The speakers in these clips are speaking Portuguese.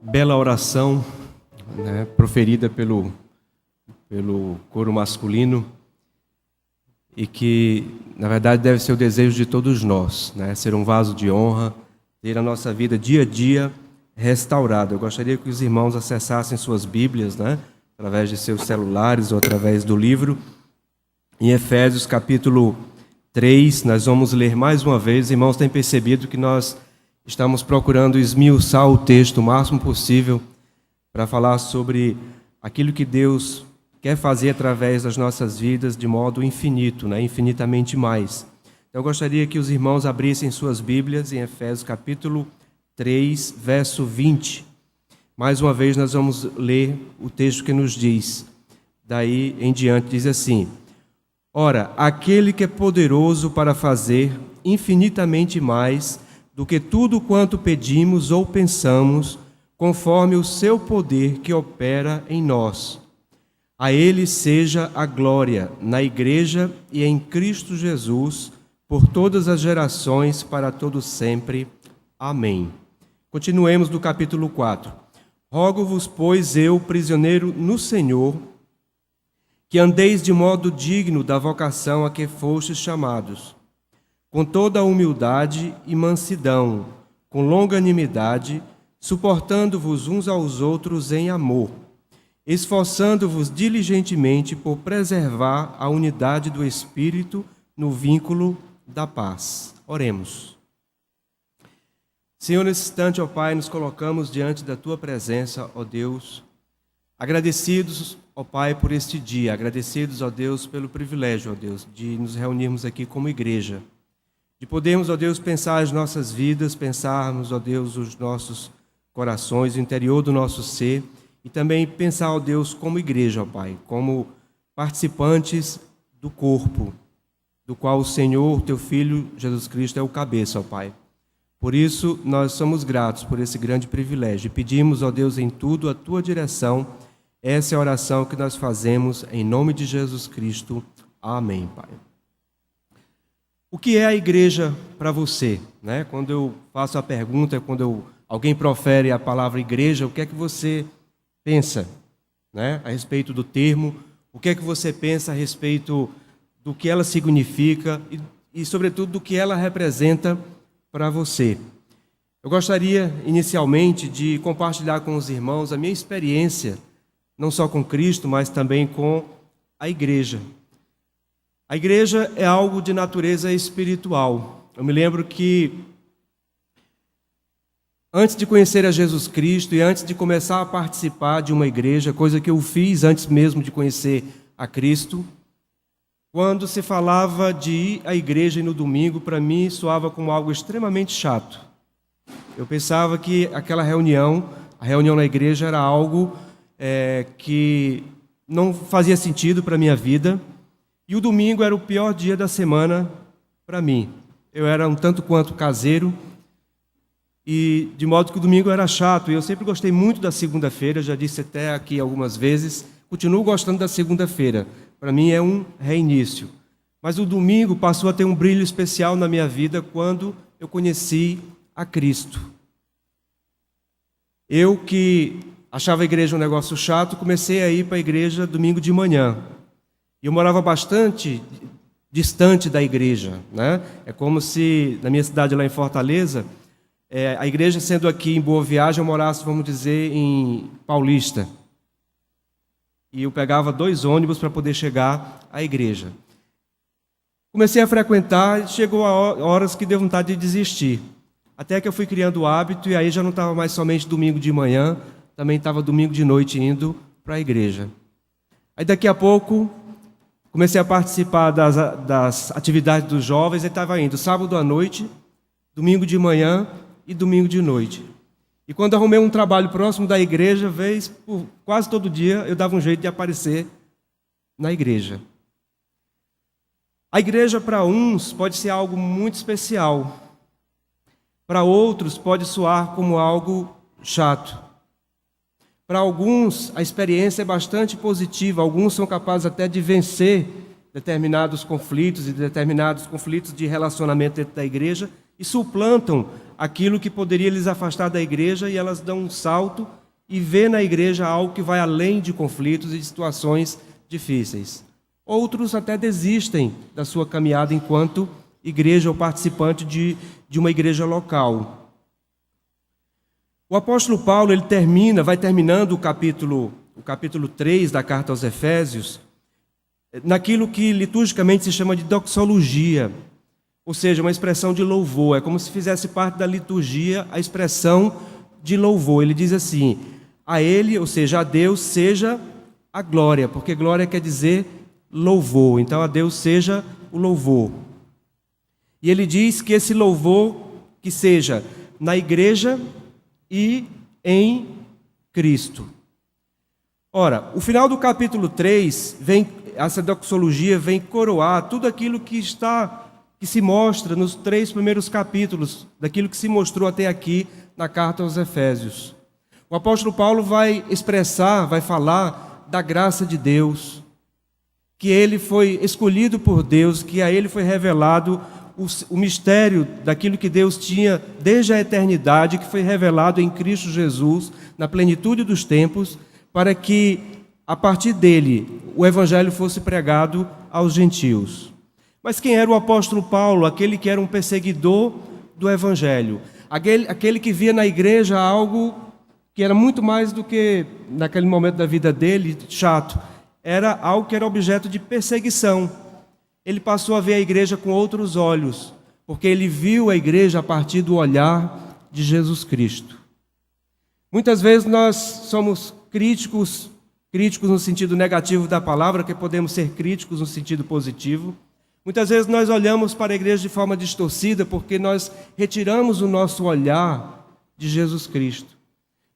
bela oração, né, proferida pelo coro masculino e que, na verdade, deve ser o desejo de todos nós, né, ser um vaso de honra, ter a nossa vida dia a dia restaurada. Eu gostaria que os irmãos acessassem suas Bíblias, né, através de seus celulares ou através do livro. Em Efésios capítulo 3, nós vamos ler mais uma vez. Os irmãos têm percebido que nós estamos procurando esmiuçar o texto o máximo possível para falar sobre aquilo que Deus quer fazer através das nossas vidas de modo infinito, né? Infinitamente mais. Então, eu gostaria que os irmãos abrissem suas Bíblias em Efésios capítulo 3, verso 20. Mais uma vez nós vamos ler o texto que nos diz. Daí em diante diz assim: Ora, aquele que é poderoso para fazer infinitamente mais do que tudo quanto pedimos ou pensamos, conforme o seu poder que opera em nós. A ele seja a glória na Igreja e em Cristo Jesus, por todas as gerações, para todos sempre. Amém. Continuemos do capítulo 4. Rogo-vos, pois, eu, prisioneiro no Senhor, que andeis de modo digno da vocação a que fostes chamados, com toda a humildade e mansidão, com longanimidade, suportando-vos uns aos outros em amor, esforçando-vos diligentemente por preservar a unidade do Espírito no vínculo da paz. Oremos. Senhor, nesse instante, ó Pai, nos colocamos diante da Tua presença, ó Deus, agradecidos, ó Pai, por este dia, agradecidos, ó Deus, pelo privilégio, ó Deus, de nos reunirmos aqui como igreja, de podermos, ó Deus, pensar as nossas vidas, pensarmos, ó Deus, os nossos corações, o interior do nosso ser, e também pensar, ó Deus, como igreja, ó Pai, como participantes do corpo, do qual o Senhor, Teu Filho, Jesus Cristo, é o cabeça, ó Pai. Por isso, nós somos gratos por esse grande privilégio. Pedimos, ó Deus, em tudo a Tua direção. Essa é a oração que nós fazemos em nome de Jesus Cristo. Amém, Pai. O que é a igreja para você? Né? Quando eu faço a pergunta, quando alguém profere a palavra igreja, o que é que você pensa, né, a respeito do termo? O que é que você pensa a respeito do que ela significa e sobretudo, do que ela representa para você? Eu gostaria, inicialmente, de compartilhar com os irmãos a minha experiência, não só com Cristo, mas também com a igreja. A igreja é algo de natureza espiritual. Eu me lembro que, antes de conhecer a Jesus Cristo e antes de começar a participar de uma igreja, coisa que eu fiz antes mesmo de conhecer a Cristo, quando se falava de ir à igreja e no domingo, para mim soava como algo extremamente chato. Eu pensava que aquela reunião, a reunião na igreja, era algo que não fazia sentido para a minha vida, e o domingo era o pior dia da semana para mim. Eu era um tanto quanto caseiro, e de modo que o domingo era chato, e eu sempre gostei muito da segunda-feira, já disse até aqui algumas vezes, continuo gostando da segunda-feira. Para mim é um reinício. Mas o domingo passou a ter um brilho especial na minha vida quando eu conheci a Cristo. Eu que achava a igreja um negócio chato, comecei a ir para a igreja domingo de manhã. E eu morava bastante distante da igreja, né? É como se, na minha cidade lá em Fortaleza, a igreja sendo aqui em Boa Viagem, eu morasse, vamos dizer, em Paulista. E eu pegava 2 ônibus para poder chegar à igreja. Comecei a frequentar e chegou a horas que deu vontade de desistir. Até que eu fui criando o hábito e aí já não estava mais somente domingo de manhã, também estava domingo de noite indo para a igreja. Aí daqui a pouco comecei a participar das atividades dos jovens e estava indo sábado à noite, domingo de manhã e domingo de noite. E quando arrumei um trabalho próximo da igreja, por quase todo dia, eu dava um jeito de aparecer na igreja. A igreja, para uns, pode ser algo muito especial. Para outros, pode soar como algo chato. Para alguns, a experiência é bastante positiva. Alguns são capazes até de vencer determinados conflitos e determinados conflitos de relacionamento dentro da igreja, e suplantam aquilo que poderia lhes afastar da igreja, e elas dão um salto e vê na igreja algo que vai além de conflitos e de situações difíceis. Outros até desistem da sua caminhada enquanto igreja ou participante de uma igreja local. O apóstolo Paulo vai terminando o capítulo 3 da carta aos Efésios, naquilo que liturgicamente se chama de doxologia, ou seja, uma expressão de louvor. É como se fizesse parte da liturgia a expressão de louvor. Ele diz assim: a Ele, ou seja, a Deus, seja a glória, porque glória quer dizer louvor. Então, a Deus seja o louvor. E ele diz que esse louvor que seja na igreja e em Cristo. Ora, o final do capítulo 3, essa doxologia vem coroar tudo aquilo que se mostra nos 3 primeiros capítulos, daquilo que se mostrou até aqui na carta aos Efésios. O apóstolo Paulo vai falar da graça de Deus, que ele foi escolhido por Deus, que a ele foi revelado o mistério daquilo que Deus tinha desde a eternidade, que foi revelado em Cristo Jesus, na plenitude dos tempos, para que, a partir dele, o evangelho fosse pregado aos gentios. Mas quem era o apóstolo Paulo? Aquele que era um perseguidor do evangelho, aquele que via na igreja algo que era muito mais do que, naquele momento da vida dele, chato. Era algo que era objeto de perseguição. Ele passou a ver a igreja com outros olhos, porque ele viu a igreja a partir do olhar de Jesus Cristo. Muitas vezes nós somos críticos no sentido negativo da palavra, que podemos ser críticos no sentido positivo. Muitas vezes nós olhamos para a igreja de forma distorcida, porque nós retiramos o nosso olhar de Jesus Cristo.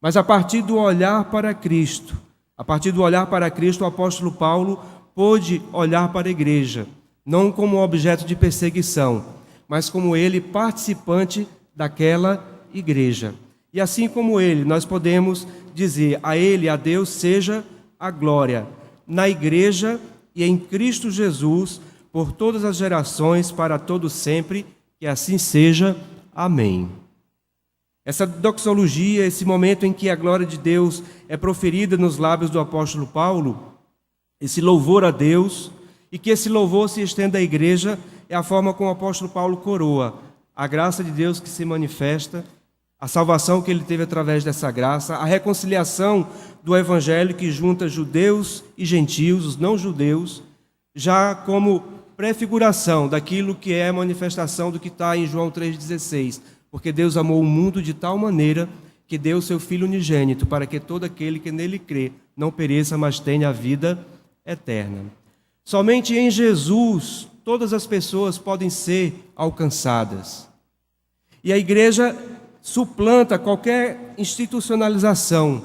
Mas a partir do olhar para Cristo, o apóstolo Paulo pôde olhar para a igreja, não como objeto de perseguição, mas como ele participante daquela igreja. E assim como ele, nós podemos dizer: a ele, a Deus, seja a glória, na igreja e em Cristo Jesus, por todas as gerações, para todo sempre, que assim seja. Amém. Essa doxologia, esse momento em que a glória de Deus é proferida nos lábios do apóstolo Paulo, esse louvor a Deus, e que esse louvor se estenda à igreja, é a forma como o apóstolo Paulo coroa a graça de Deus que se manifesta, a salvação que ele teve através dessa graça, a reconciliação do evangelho que junta judeus e gentios, os não-judeus, já como prefiguração daquilo que é a manifestação do que está em João 3,16. Porque Deus amou o mundo de tal maneira que deu o seu Filho unigênito, para que todo aquele que nele crê não pereça, mas tenha a vida eterna. Somente em Jesus todas as pessoas podem ser alcançadas. E a igreja suplanta qualquer institucionalização.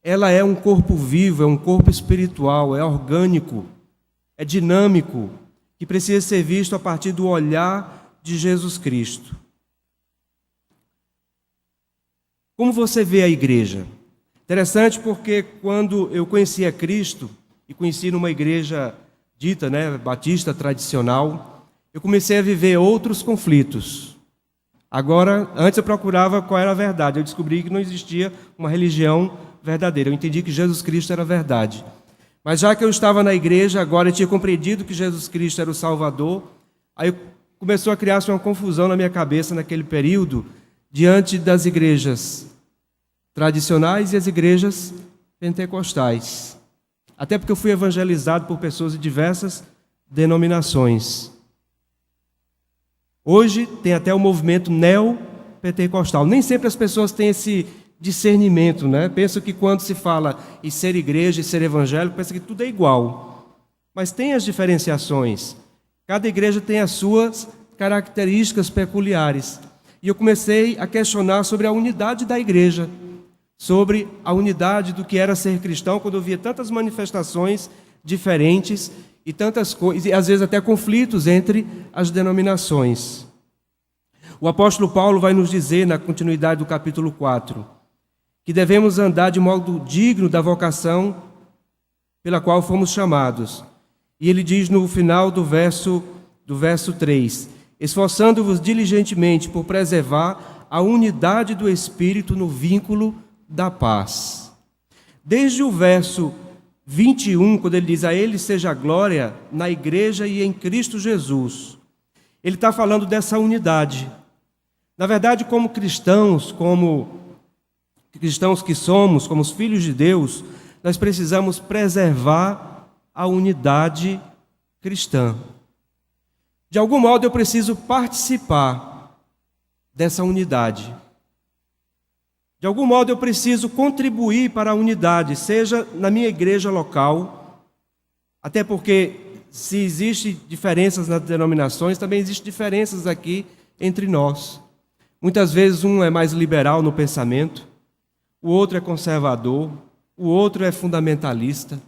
Ela é um corpo vivo, é um corpo espiritual, é orgânico, é dinâmico, que precisa ser visto a partir do olhar de Jesus Cristo. Como você vê a igreja? Interessante, porque quando eu conheci a Cristo, e conheci numa igreja dita, batista tradicional, eu comecei a viver outros conflitos. Agora, antes eu procurava qual era a verdade. Eu descobri que não existia uma religião verdadeira. Eu entendi que Jesus Cristo era a verdade. Mas já que eu estava na igreja, agora eu tinha compreendido que Jesus Cristo era o Salvador, aí começou a criar-se uma confusão na minha cabeça naquele período, diante das igrejas tradicionais e as igrejas pentecostais. Até porque eu fui evangelizado por pessoas de diversas denominações. Hoje tem até o movimento neopentecostal. Nem sempre as pessoas têm esse discernimento, Penso que quando se fala em ser igreja e ser evangélico, pensa que tudo é igual. Mas tem as diferenciações. Cada igreja tem as suas características peculiares. E eu comecei a questionar sobre a unidade da igreja, sobre a unidade do que era ser cristão, quando eu via tantas manifestações diferentes e tantas coisas, e às vezes até conflitos entre as denominações. O apóstolo Paulo vai nos dizer, na continuidade do capítulo 4, que devemos andar de modo digno da vocação pela qual fomos chamados. E ele diz no final do verso 3, esforçando-vos diligentemente por preservar a unidade do Espírito no vínculo da paz. Desde o verso 21, quando ele diz: a Ele seja a glória na igreja e em Cristo Jesus, ele está falando dessa unidade. Na verdade, como cristãos que somos, como os filhos de Deus, nós precisamos preservar a unidade cristã. De algum modo eu preciso participar dessa unidade. De algum modo eu preciso contribuir para a unidade, seja na minha igreja local, até porque se existem diferenças nas denominações, também existem diferenças aqui entre nós. Muitas vezes um é mais liberal no pensamento, o outro é conservador, o outro é fundamentalista.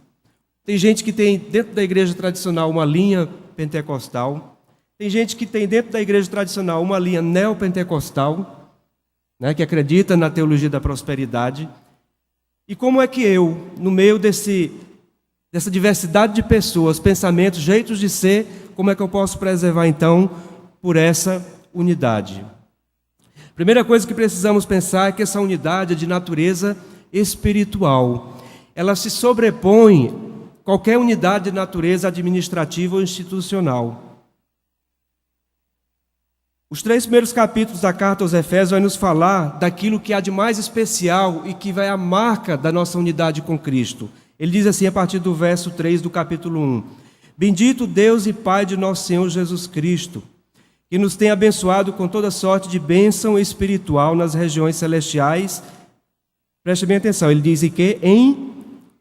Tem gente que tem dentro da igreja tradicional uma linha pentecostal, tem gente que tem dentro da igreja tradicional uma linha neopentecostal, que acredita na teologia da prosperidade. E como é que eu, no meio dessa diversidade de pessoas, pensamentos, jeitos de ser, como é que eu posso preservar então por essa unidade? Primeira coisa que precisamos pensar é que essa unidade é de natureza espiritual. Ela se sobrepõe a qualquer unidade de natureza administrativa ou institucional. Os 3 primeiros capítulos da carta aos Efésios vão nos falar daquilo que há de mais especial e que vai a marca da nossa unidade com Cristo. Ele diz assim a partir do verso 3 do capítulo 1: Bendito Deus e Pai de nosso Senhor Jesus Cristo, que nos tem abençoado com toda sorte de bênção espiritual nas regiões celestiais. Preste bem atenção, ele diz que em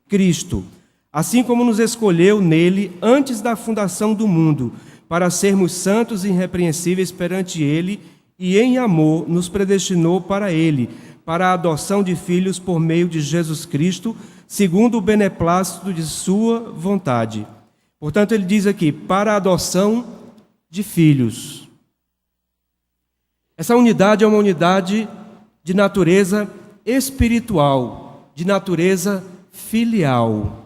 Cristo, assim como nos escolheu nele antes da fundação do mundo, para sermos santos e irrepreensíveis perante ele, e em amor nos predestinou para ele, para a adoção de filhos por meio de Jesus Cristo, segundo o beneplácito de sua vontade. Portanto, ele diz aqui, para a adoção de filhos. Essa unidade é uma unidade de natureza espiritual, de natureza filial.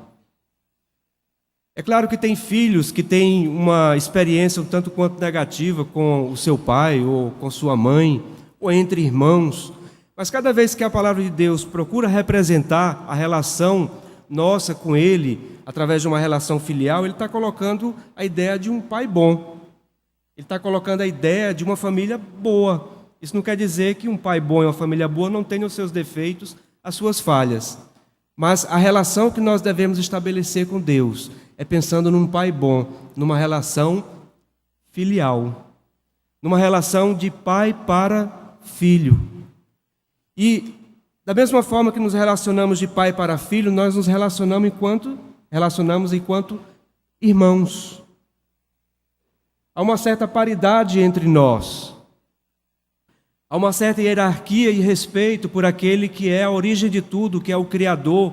É claro que tem filhos que têm uma experiência um tanto quanto negativa com o seu pai ou com sua mãe, ou entre irmãos, mas cada vez que a palavra de Deus procura representar a relação nossa com ele, através de uma relação filial, ele está colocando a ideia de um pai bom. Ele está colocando a ideia de uma família boa. Isso não quer dizer que um pai bom e uma família boa não tenham os seus defeitos, as suas falhas. Mas a relação que nós devemos estabelecer com Deus é pensando num pai bom, numa relação filial, numa relação de pai para filho. E da mesma forma que nos relacionamos de pai para filho, nós nos relacionamos enquanto irmãos. Há uma certa paridade entre nós. Há uma certa hierarquia e respeito por aquele que é a origem de tudo, que é o Criador,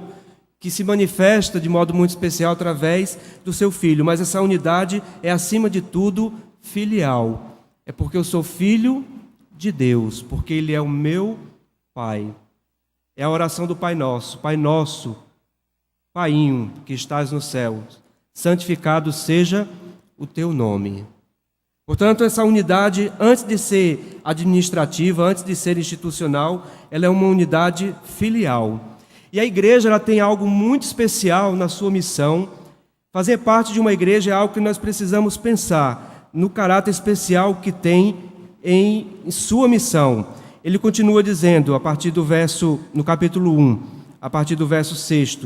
que se manifesta de modo muito especial através do seu Filho. Mas essa unidade é, acima de tudo, filial. É porque eu sou filho de Deus, porque Ele é o meu Pai. É a oração do Pai Nosso. Pai Nosso, Painho, que estás nos céus, santificado seja o teu nome. Portanto, essa unidade, antes de ser administrativa, antes de ser institucional, ela é uma unidade filial. E a igreja ela tem algo muito especial na sua missão. Fazer parte de uma igreja é algo que nós precisamos pensar no caráter especial que tem em sua missão. Ele continua dizendo, no capítulo 1, a partir do verso 6,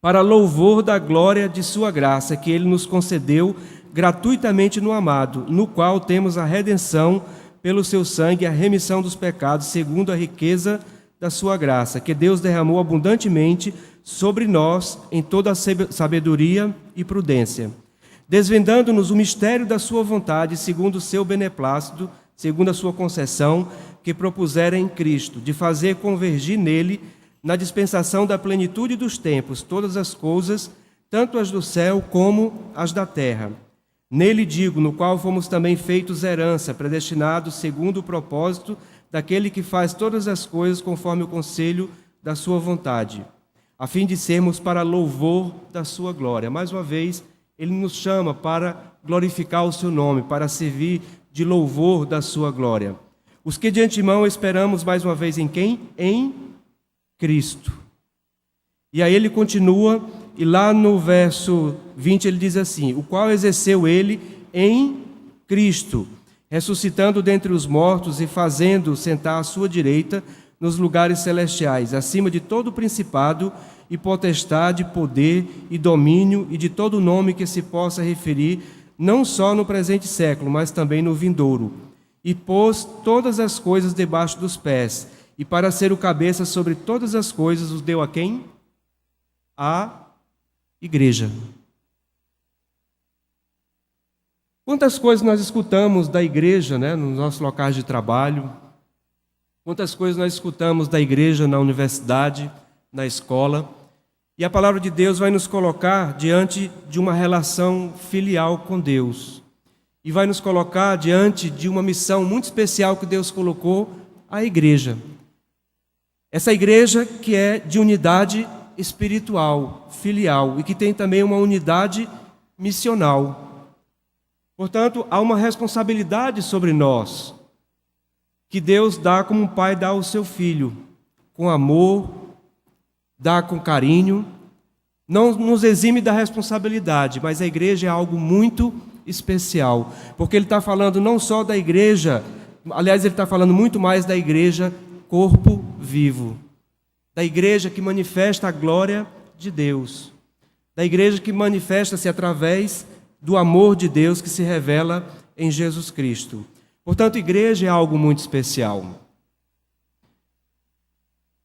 para louvor da glória de sua graça, que ele nos concedeu gratuitamente no amado, no qual temos a redenção pelo seu sangue, a remissão dos pecados, segundo a riqueza da sua graça, que Deus derramou abundantemente sobre nós em toda a sabedoria e prudência, desvendando-nos o mistério da sua vontade, segundo o seu beneplácito, segundo a sua concessão, que propusera em Cristo, de fazer convergir nele, na dispensação da plenitude dos tempos, todas as coisas, tanto as do céu como as da terra. Nele digo, no qual fomos também feitos herança, predestinados segundo o propósito daquele que faz todas as coisas conforme o conselho da sua vontade, a fim de sermos para louvor da sua glória. Mais uma vez, ele nos chama para glorificar o seu nome, para servir de louvor da sua glória. Os que de antemão esperamos mais uma vez em quem? Em Cristo. E aí ele continua, e lá no verso 20 ele diz assim: o qual exerceu ele em Cristo, ressuscitando dentre os mortos e fazendo sentar à sua direita nos lugares celestiais, acima de todo principado e potestade, poder e domínio e de todo nome que se possa referir, não só no presente século, mas também no vindouro. E pôs todas as coisas debaixo dos pés, e para ser o cabeça sobre todas as coisas, os deu a quem? A igreja. Quantas coisas nós escutamos da igreja, né, nos nossos locais de trabalho? Quantas coisas nós escutamos da igreja na universidade, na escola? E a palavra de Deus vai nos colocar diante de uma relação filial com Deus. E vai nos colocar diante de uma missão muito especial que Deus colocou à igreja. Essa igreja que é de unidade espiritual, filial, e que tem também uma unidade missional. Portanto, há uma responsabilidade sobre nós, que Deus dá como um pai dá ao seu filho, com amor, dá com carinho, não nos exime da responsabilidade, mas a igreja é algo muito especial, porque ele está falando não só da igreja, aliás, ele está falando muito mais da igreja corpo vivo, da igreja que manifesta a glória de Deus, da igreja que manifesta-se através do amor de Deus que se revela em Jesus Cristo. Portanto, igreja é algo muito especial.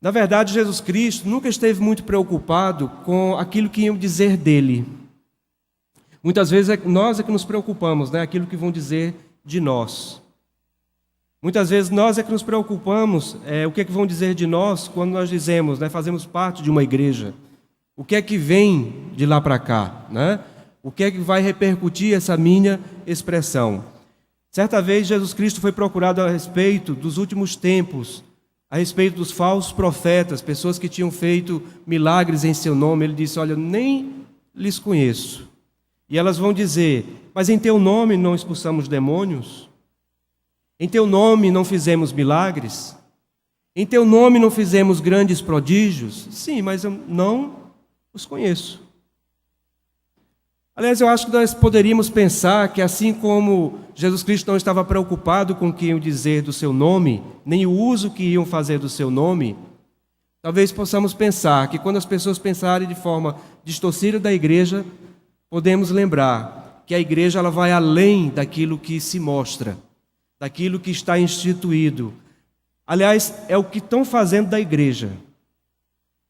Na verdade, Jesus Cristo nunca esteve muito preocupado com aquilo que iam dizer dele. Muitas vezes nós é que nos preocupamos, né? Aquilo que vão dizer de nós. Muitas vezes nós é que nos preocupamos o que é que vão dizer de nós quando nós dizemos, né, fazemos parte de uma igreja. O que é que vem de lá para cá, né? O que é que vai repercutir essa minha expressão? Certa vez Jesus Cristo foi procurado a respeito dos últimos tempos, a respeito dos falsos profetas, pessoas que tinham feito milagres em seu nome. Ele disse: olha, nem lhes conheço. E elas vão dizer: mas em teu nome não expulsamos demônios? Em teu nome não fizemos milagres? Em teu nome não fizemos grandes prodígios? Sim, mas eu não os conheço. Aliás, eu acho que nós poderíamos pensar que, assim como Jesus Cristo não estava preocupado com o que iam dizer do seu nome, nem o uso que iam fazer do seu nome, talvez possamos pensar que quando as pessoas pensarem de forma distorcida da igreja, podemos lembrar que a igreja ela vai além daquilo que se mostra, daquilo que está instituído. Aliás, é o que estão fazendo da igreja.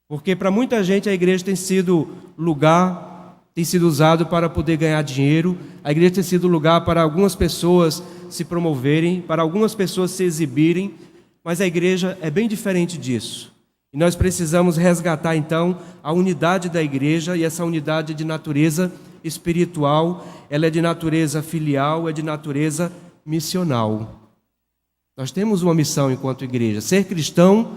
Porque para muita gente a igreja tem sido lugar, tem sido usado para poder ganhar dinheiro. A igreja tem sido lugar para algumas pessoas se promoverem, para algumas pessoas se exibirem, mas a igreja é bem diferente disso. E nós precisamos resgatar então a unidade da igreja, e essa unidade é de natureza espiritual, ela é de natureza filial, é de natureza missional. Nós temos uma missão enquanto igreja. Ser cristão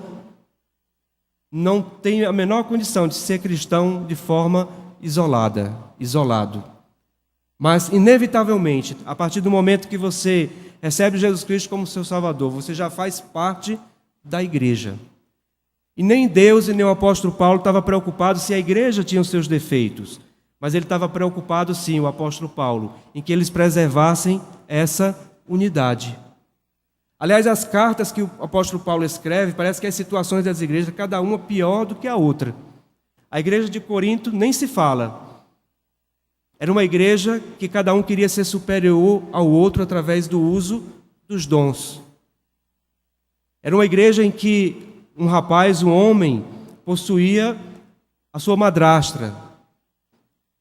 não tem a menor condição de ser cristão de forma isolado. Mas, inevitavelmente, a partir do momento que você recebe Jesus Cristo como seu Salvador, você já faz parte da igreja. E nem Deus e nem o apóstolo Paulo estavam preocupados se a igreja tinha os seus defeitos, mas ele estava preocupado, sim, o apóstolo Paulo, em que eles preservassem essa unidade. Aliás, as cartas que o apóstolo Paulo escreve, parece que as situações das igrejas, cada uma pior do que a outra. A igreja de Corinto nem se fala. Era uma igreja que cada um queria ser superior ao outro através do uso dos dons. Era uma igreja em que um rapaz, um homem, possuía a sua madrastra.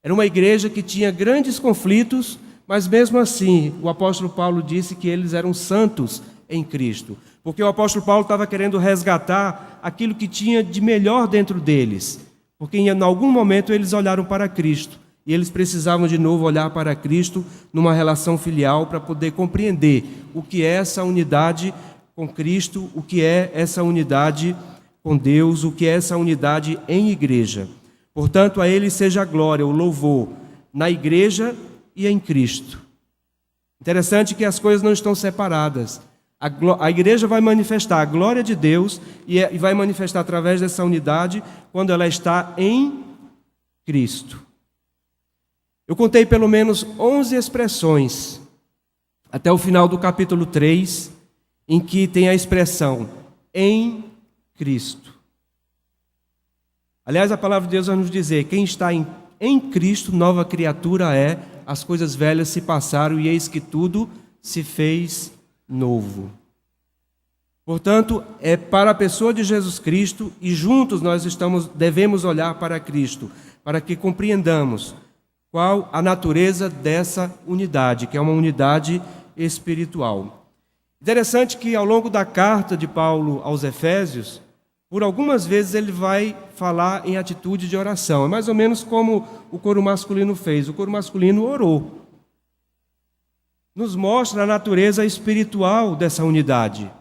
Era uma igreja que tinha grandes conflitos, mas mesmo assim, o apóstolo Paulo disse que eles eram santos em Cristo. Porque o apóstolo Paulo estava querendo resgatar aquilo que tinha de melhor dentro deles. Porque em algum momento eles olharam para Cristo. E eles precisavam de novo olhar para Cristo numa relação filial para poder compreender o que é essa unidade com Cristo, o que é essa unidade com Deus, o que é essa unidade em igreja. Portanto, a Ele seja a glória, o louvor, na igreja e em Cristo, Interessante que as coisas não estão separadas. A igreja vai manifestar a glória de Deus e vai manifestar através dessa unidade quando ela está em Cristo. Eu contei pelo menos 11 expressões até o final do capítulo 3, em que tem a expressão em Cristo. Aliás, a palavra de Deus vai nos dizer: quem está em Cristo, nova criatura é, as coisas velhas se passaram e eis que tudo se fez novo. Portanto, é para a pessoa de Jesus Cristo e juntos nós devemos olhar para Cristo, para que compreendamos qual a natureza dessa unidade, que é uma unidade espiritual. Interessante que ao longo da carta de Paulo aos Efésios, por algumas vezes ele vai falar em atitude de oração. É mais ou menos como o coro masculino fez. O coro masculino orou. Nos mostra a natureza espiritual dessa unidade.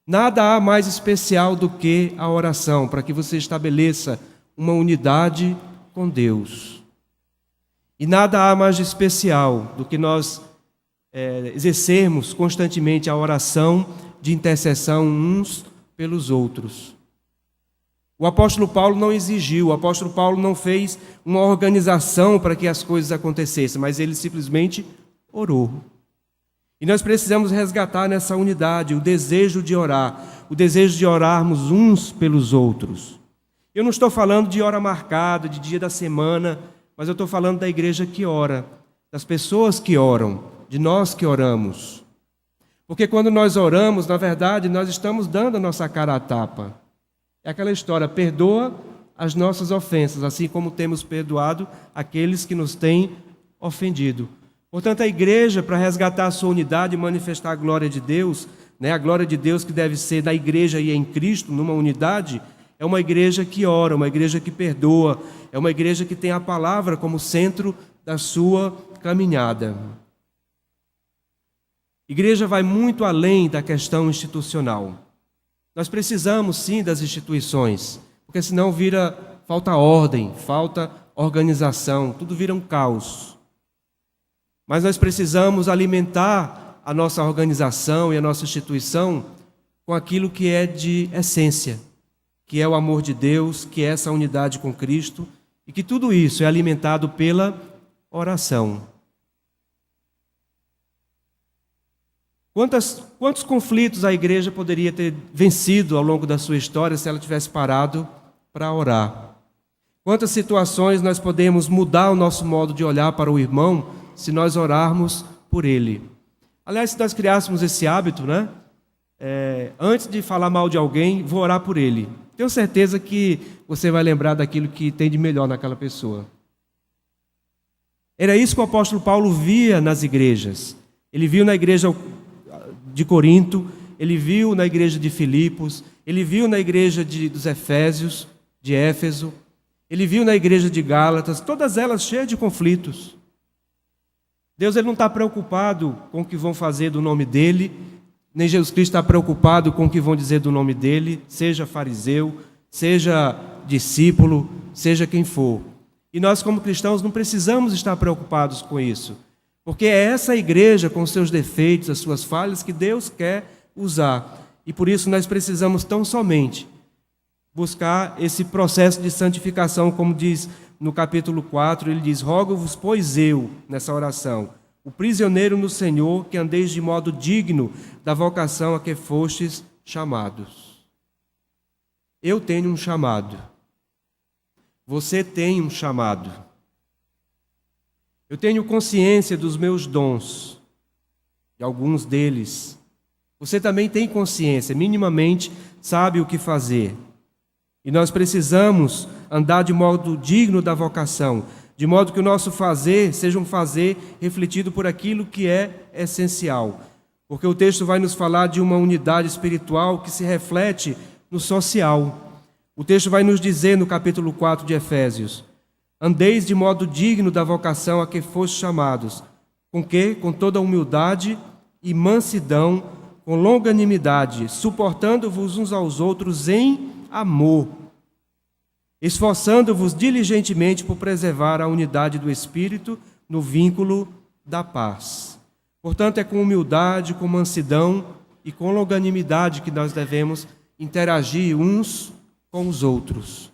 Nada há mais especial do que a oração, para que você estabeleça uma unidade com Deus. E nada há mais especial do que nós exercermos constantemente a oração de intercessão uns pelos outros. O apóstolo Paulo não exigiu, o apóstolo Paulo não fez uma organização para que as coisas acontecessem, mas ele simplesmente orou. E nós precisamos resgatar nessa unidade o desejo de orar, o desejo de orarmos uns pelos outros. Eu não estou falando de hora marcada, de dia da semana, mas eu estou falando da igreja que ora, das pessoas que oram, de nós que oramos. Porque quando nós oramos, na verdade, nós estamos dando a nossa cara à tapa. É aquela história: perdoa as nossas ofensas, assim como temos perdoado aqueles que nos têm ofendido. Portanto, a igreja, para resgatar a sua unidade e manifestar a glória de Deus, a glória de Deus que deve ser na igreja e em Cristo, numa unidade, é uma igreja que ora, uma igreja que perdoa, é uma igreja que tem a palavra como centro da sua caminhada. Igreja vai muito além da questão institucional. Nós precisamos sim das instituições, porque senão falta ordem, falta organização, tudo vira um caos. Mas nós precisamos alimentar a nossa organização e a nossa instituição com aquilo que é de essência, que é o amor de Deus, que é essa unidade com Cristo, e que tudo isso é alimentado pela oração. Quantos conflitos a igreja poderia ter vencido ao longo da sua história se ela tivesse parado para orar? Quantas situações nós podemos mudar o nosso modo de olhar para o irmão se nós orarmos por ele? Aliás, se nós criássemos esse hábito, antes de falar mal de alguém, vou orar por ele. Tenho certeza que você vai lembrar daquilo que tem de melhor naquela pessoa. Era isso que o apóstolo Paulo via nas igrejas. Ele viu na igreja de Corinto, ele viu na igreja de Filipos, ele viu na igreja dos Efésios, de Éfeso, ele viu na igreja de Gálatas, todas elas cheias de conflitos. Deus ele não está preocupado com o que vão fazer do nome dele, nem Jesus Cristo está preocupado com o que vão dizer do nome dele, seja fariseu, seja discípulo, seja quem for. E nós, como cristãos, não precisamos estar preocupados com isso, porque é essa igreja, com os seus defeitos, as suas falhas, que Deus quer usar. E por isso nós precisamos tão somente buscar esse processo de santificação, como diz no capítulo 4, ele diz: rogo-vos, pois eu, nessa oração, o prisioneiro no Senhor, que andeis de modo digno da vocação a que fostes chamados. Eu tenho um chamado. Você tem um chamado. Eu tenho consciência dos meus dons, de alguns deles. Você também tem consciência, minimamente sabe o que fazer. E nós precisamos andar de modo digno da vocação, de modo que o nosso fazer seja um fazer refletido por aquilo que é essencial. Porque o texto vai nos falar de uma unidade espiritual que se reflete no social. O texto vai nos dizer no capítulo 4 de Efésios: andeis de modo digno da vocação a que fostes chamados. Com quê? Com toda humildade e mansidão, com longanimidade, suportando-vos uns aos outros em amor, esforçando-vos diligentemente por preservar a unidade do Espírito no vínculo da paz. Portanto, é com humildade, com mansidão e com longanimidade que nós devemos interagir uns com os outros.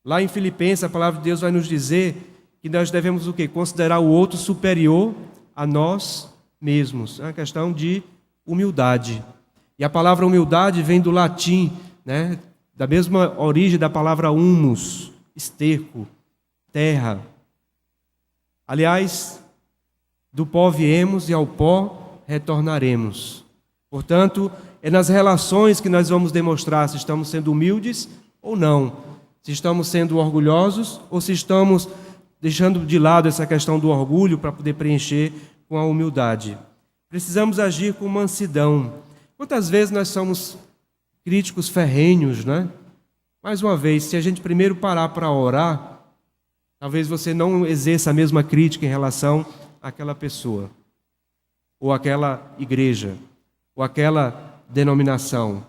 Lá em Filipenses, a palavra de Deus vai nos dizer que nós devemos o quê? Considerar o outro superior a nós mesmos. É uma questão de humildade. E a palavra humildade vem do latim, né? Da mesma origem da palavra humus, esterco, terra. Aliás, do pó viemos e ao pó retornaremos. Portanto, é nas relações que nós vamos demonstrar se estamos sendo humildes ou não, se estamos sendo orgulhosos ou se estamos deixando de lado essa questão do orgulho para poder preencher com a humildade. Precisamos agir com mansidão. Quantas vezes nós somos críticos ferrenhos, né? Mais uma vez, se a gente primeiro parar para orar, talvez você não exerça a mesma crítica em relação àquela pessoa, ou àquela igreja, ou àquela denominação.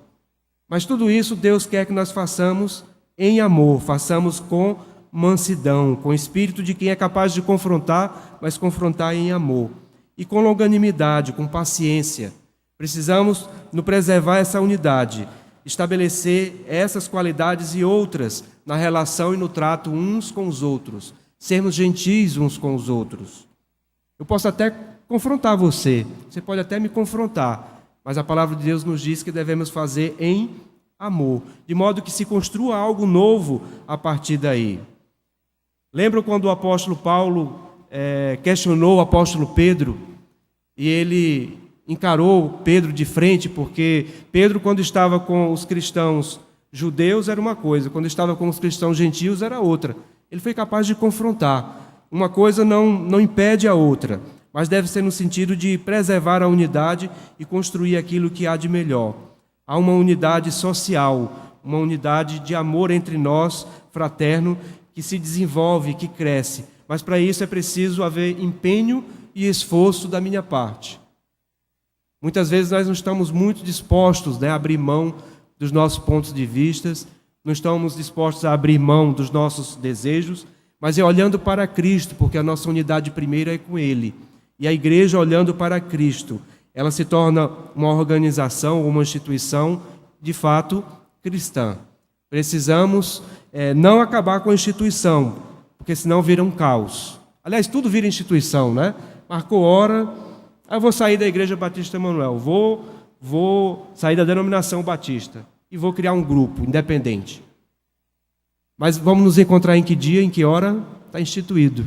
Mas tudo isso Deus quer que nós façamos em amor, façamos com mansidão, com espírito de quem é capaz de confrontar, mas confrontar em amor. E com longanimidade, com paciência. Precisamos nos preservar essa unidade, estabelecer essas qualidades e outras na relação e no trato uns com os outros, sermos gentis uns com os outros. Eu posso até confrontar você pode até me confrontar, mas a palavra de Deus nos diz que devemos fazer em amor, de modo que se construa algo novo a partir daí. Lembro quando o apóstolo Paulo questionou o apóstolo Pedro, e ele encarou Pedro de frente, porque Pedro, quando estava com os cristãos judeus, era uma coisa, quando estava com os cristãos gentios, era outra. Ele foi capaz de confrontar. Uma coisa não impede a outra, mas deve ser no sentido de preservar a unidade e construir aquilo que há de melhor. Há uma unidade social, uma unidade de amor entre nós, fraterno, que se desenvolve, que cresce. Mas para isso é preciso haver empenho e esforço da minha parte. Muitas vezes nós não estamos muito dispostos, a abrir mão dos nossos pontos de vista, não estamos dispostos a abrir mão dos nossos desejos, mas é olhando para Cristo, porque a nossa unidade primeira é com Ele. E a igreja, olhando para Cristo, ela se torna uma organização, uma instituição, de fato, cristã. Precisamos não acabar com a instituição, porque senão vira um caos. Aliás, tudo vira instituição, né? Marcou hora, eu vou sair da Igreja Batista Emanuel, vou sair da denominação batista e vou criar um grupo independente. Mas vamos nos encontrar em que dia, em que hora? Está instituído.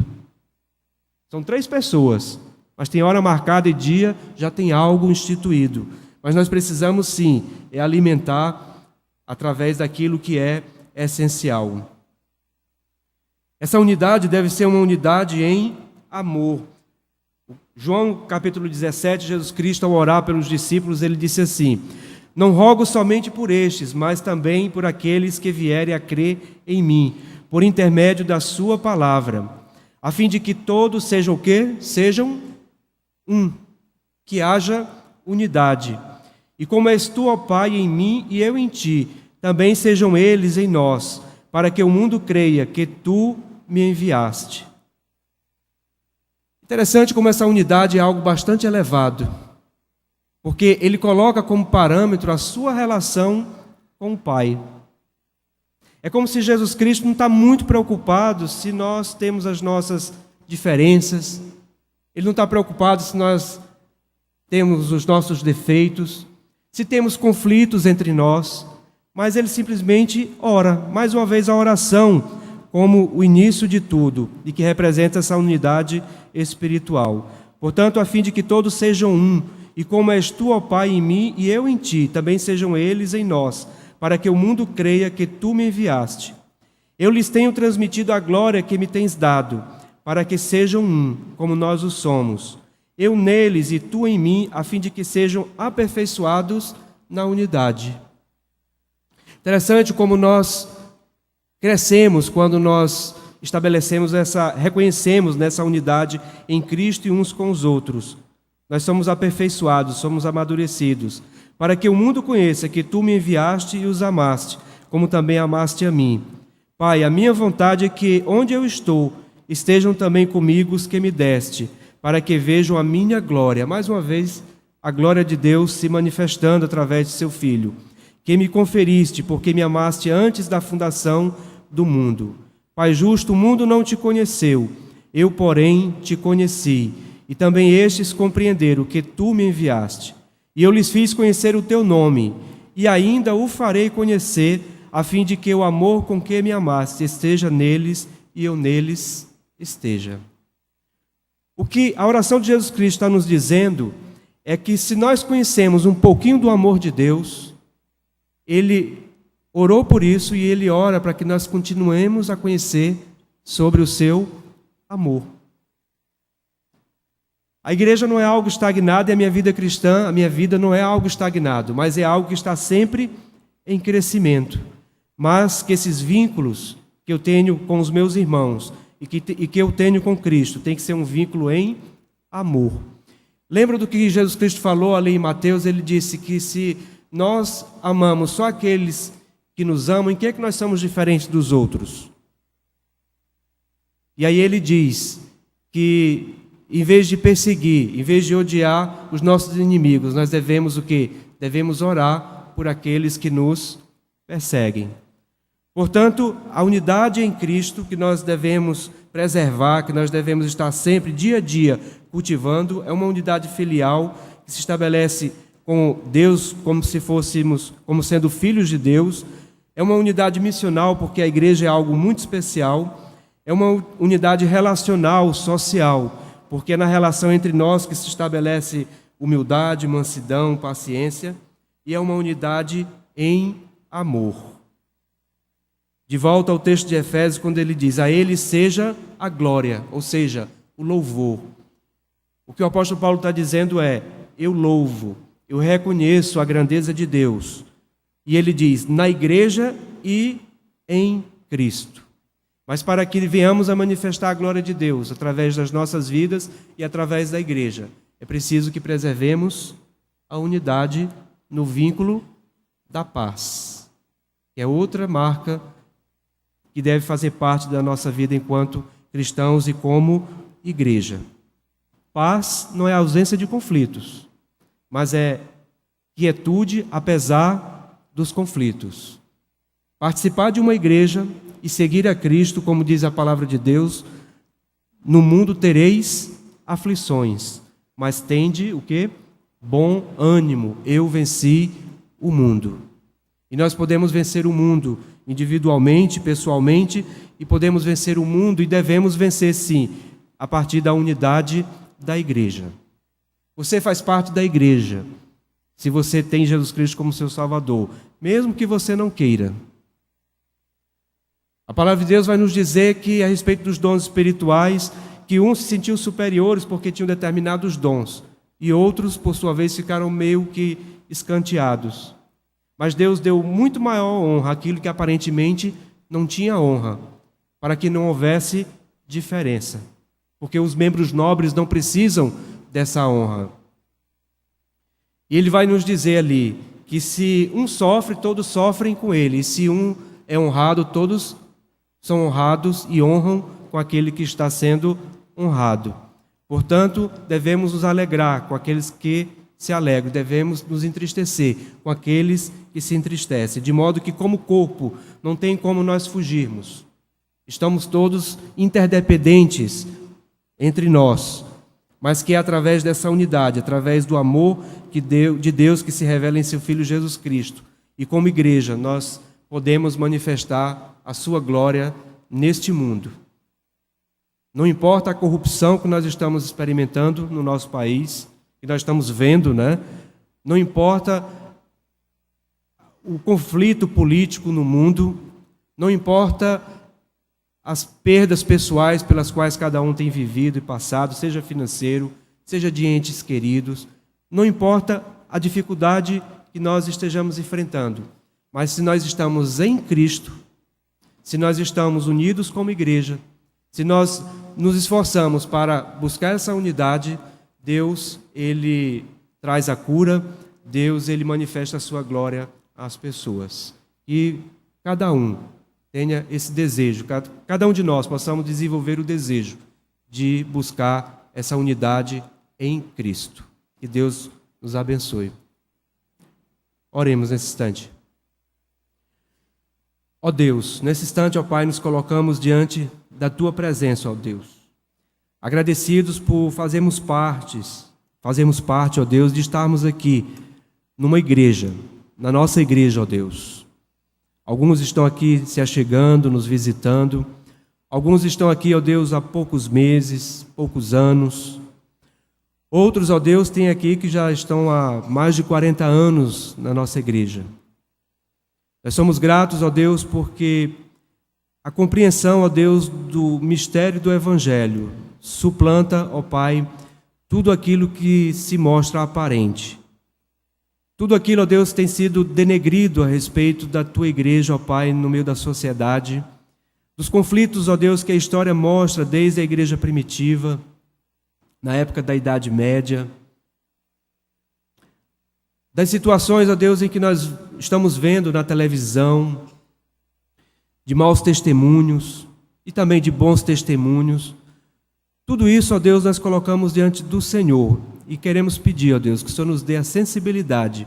São 3 pessoas, mas tem hora marcada e dia, já tem algo instituído. Mas nós precisamos sim alimentar através daquilo que é essencial. Essa unidade deve ser uma unidade em amor. João capítulo 17, Jesus Cristo, ao orar pelos discípulos, ele disse assim: não rogo somente por estes, mas também por aqueles que vierem a crer em mim, por intermédio da sua palavra, a fim de que todos sejam o quê? Sejam um, que haja unidade. E como és tu, ó Pai, em mim e eu em ti, também sejam eles em nós, para que o mundo creia que tu me enviaste. Interessante como essa unidade é algo bastante elevado, porque ele coloca como parâmetro a sua relação com o Pai. É como se Jesus Cristo não está muito preocupado se nós temos as nossas diferenças, ele não está preocupado se nós temos os nossos defeitos, se temos conflitos entre nós, mas ele simplesmente ora. Mais uma vez, a oração como o início de tudo e que representa essa unidade espiritual. Portanto, a fim de que todos sejam um, e como és tu, ó Pai, em mim e eu em ti, também sejam eles em nós, para que o mundo creia que tu me enviaste. Eu lhes tenho transmitido a glória que me tens dado, para que sejam um, como nós o somos. Eu neles e tu em mim, a fim de que sejam aperfeiçoados na unidade. Interessante como nós crescemos quando nós reconhecemos nessa unidade em Cristo e uns com os outros. Nós somos aperfeiçoados, somos amadurecidos, para que o mundo conheça que tu me enviaste e os amaste, como também amaste a mim. Pai, a minha vontade é que, onde eu estou, estejam também comigo os que me deste, para que vejam a minha glória. Mais uma vez, a glória de Deus se manifestando através de seu Filho, que me conferiste, porque me amaste antes da fundação do mundo. Pai justo, o mundo não te conheceu, eu, porém, te conheci, e também estes compreenderam que tu me enviaste. E eu lhes fiz conhecer o teu nome, e ainda o farei conhecer, a fim de que o amor com que me amaste esteja neles e eu neles esteja. O que a oração de Jesus Cristo está nos dizendo é que se nós conhecemos um pouquinho do amor de Deus, Ele orou por isso e Ele ora para que nós continuemos a conhecer sobre o seu amor. A igreja não é algo estagnado e a minha vida cristã, a minha vida não é algo estagnado, mas é algo que está sempre em crescimento. Mas que esses vínculos que eu tenho com os meus irmãos e que eu tenho com Cristo tem que ser um vínculo em amor. Lembra do que Jesus Cristo falou ali em Mateus? Ele disse que se nós amamos só aqueles que nos amam, em que é que nós somos diferentes dos outros? E aí ele diz que em vez de perseguir, em vez de odiar os nossos inimigos, nós devemos o quê? Devemos orar por aqueles que nos perseguem. Portanto, a unidade em Cristo que nós devemos preservar, que nós devemos estar sempre, dia a dia, cultivando, é uma unidade filial que se estabelece com Deus como sendo filhos de Deus. É uma unidade missional, porque a igreja é algo muito especial. É uma unidade relacional, social, porque é na relação entre nós que se estabelece humildade, mansidão, paciência, e é uma unidade em amor. De volta ao texto de Efésios, quando ele diz: a ele seja a glória, ou seja, o louvor. O que o apóstolo Paulo está dizendo é: eu louvo, eu reconheço a grandeza de Deus. E ele diz: na igreja e em Cristo. Mas para que venhamos a manifestar a glória de Deus através das nossas vidas e através da igreja, é preciso que preservemos a unidade no vínculo da paz, que é outra marca que deve fazer parte da nossa vida enquanto cristãos e como igreja. Paz não é ausência de conflitos, mas é quietude apesar dos conflitos. Participar de uma igreja e seguir a Cristo, como diz a palavra de Deus: no mundo tereis aflições, mas tende o quê? Bom ânimo, eu venci o mundo. E nós podemos vencer o mundo individualmente, pessoalmente, e podemos vencer o mundo e devemos vencer sim, a partir da unidade da igreja. Você faz parte da igreja, se você tem Jesus Cristo como seu Salvador, mesmo que você não queira. A palavra de Deus vai nos dizer que, a respeito dos dons espirituais, que uns se sentiam superiores porque tinham determinados dons, e outros, por sua vez, ficaram meio que escanteados. Mas Deus deu muito maior honra àquilo que aparentemente não tinha honra, para que não houvesse diferença. Porque os membros nobres não precisam dessa honra. E ele vai nos dizer ali que se um sofre, todos sofrem com ele. E se um é honrado, todos são honrados e honram com aquele que está sendo honrado. Portanto, devemos nos alegrar com aqueles que se alegram, devemos nos entristecer com aqueles que se entristecem, de modo que, como corpo, não tem como nós fugirmos. Estamos todos interdependentes entre nós, mas que é através dessa unidade, através do amor de Deus que se revela em seu Filho Jesus Cristo, e como igreja nós podemos manifestar a sua glória neste mundo. Não importa a corrupção que nós estamos experimentando no nosso país, que nós estamos vendo, né? Não importa o conflito político no mundo, não importa as perdas pessoais pelas quais cada um tem vivido e passado, seja financeiro, seja de entes queridos, não importa a dificuldade que nós estejamos enfrentando, mas se nós estamos em Cristo, se nós estamos unidos como igreja, se nós nos esforçamos para buscar essa unidade, Deus, Ele traz a cura, Deus, Ele manifesta a sua glória às pessoas. E cada um tenha esse desejo, cada um de nós possamos desenvolver o desejo de buscar essa unidade em Cristo. Que Deus nos abençoe. Oremos nesse instante. Ó Deus, nesse instante, ó Pai, nos colocamos diante da Tua presença, ó Deus. Agradecidos por fazermos parte, ó Deus, de estarmos aqui numa igreja, na nossa igreja, ó Deus. Alguns estão aqui se achegando, nos visitando. Alguns estão aqui, ó Deus, há poucos meses, poucos anos. Outros, ó Deus, tem aqui que já estão há mais de 40 anos na nossa igreja. Nós somos gratos, ó Deus, porque a compreensão, ó Deus, do mistério do Evangelho suplanta, ó Pai, tudo aquilo que se mostra aparente. Tudo aquilo, ó Deus, tem sido denegrido a respeito da Tua igreja, ó Pai, no meio da sociedade, dos conflitos, ó Deus, que a história mostra desde a igreja primitiva, na época da Idade Média, das situações, ó Deus, em que nós estamos vendo na televisão, de maus testemunhos e também de bons testemunhos. Tudo isso, ó Deus, nós colocamos diante do Senhor e queremos pedir, ó Deus, que o Senhor nos dê a sensibilidade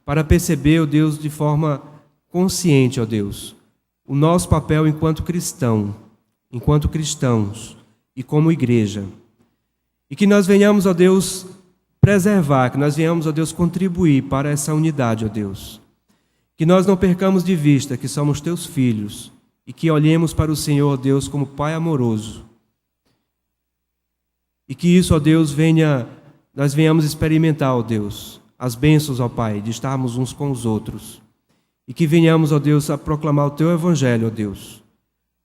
para perceber, ó Deus, de forma consciente, ó Deus, o nosso papel enquanto cristãos e como igreja. E que nós venhamos, ó Deus, preservar, que nós venhamos, ó Deus, contribuir para essa unidade, ó Deus. Que nós não percamos de vista que somos Teus filhos e que olhemos para o Senhor, ó Deus, como Pai amoroso. E que isso, ó Deus, nós venhamos experimentar, ó Deus, as bênçãos, ó Pai, de estarmos uns com os outros. E que venhamos, ó Deus, a proclamar o Teu Evangelho, ó Deus,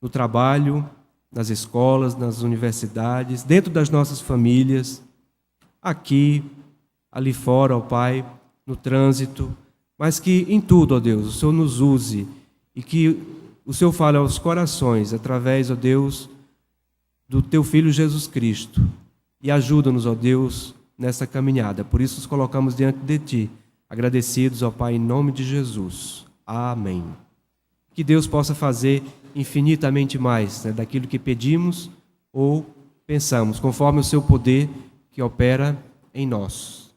no trabalho, nas escolas, nas universidades, dentro das nossas famílias, aqui, ali fora, ó Pai, no trânsito, mas que em tudo, ó Deus, o Senhor nos use e que o Senhor fale aos corações através, ó Deus, do Teu Filho Jesus Cristo. E ajuda-nos, ó Deus, nessa caminhada. Por isso nos colocamos diante de Ti, agradecidos, ó Pai, em nome de Jesus. Amém. Que Deus possa fazer infinitamente mais, né, daquilo que pedimos ou pensamos, conforme o Seu poder que opera em nós.